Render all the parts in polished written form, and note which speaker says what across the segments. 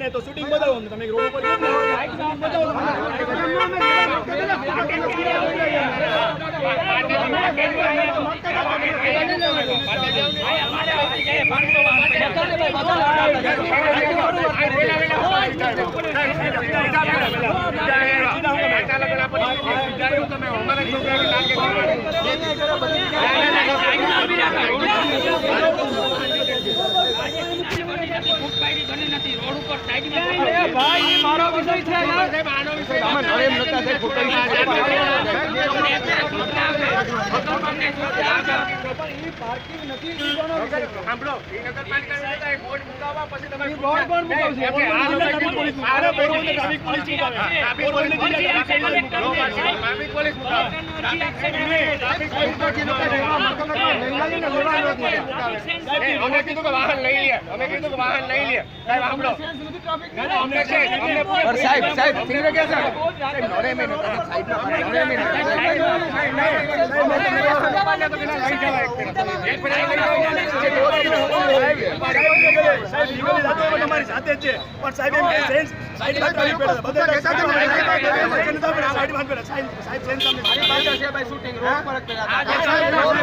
Speaker 1: તો શૂટિંગ બતાવો તમે રોડ ઉપર વાહન લઈ લે તમારી સાથે છે પણ સાહેબ એમ કે સેન્સ સાઈડ માં કરી પડે બધા સાઈડ માં કરે સાહેબ સેન્સ તમને મારી પાસે છે ભાઈ શૂટિંગ રોડ પર જ પેલા રોડ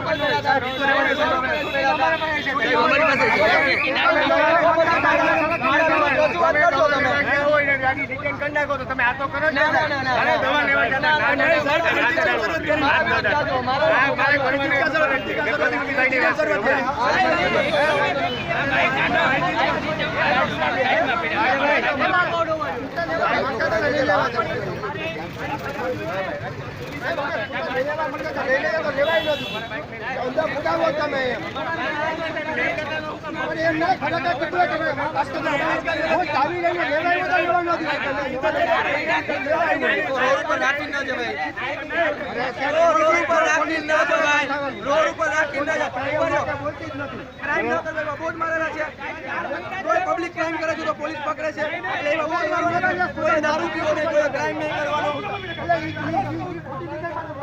Speaker 1: પર તો તમે આ તો કરો ને દવા લેવા પબ્લિક ક્રાઇમ કરે છે તો પોલીસ પકડે છે દારૂ પીવો ને ક્રાઇમ નહીં કરવાનો.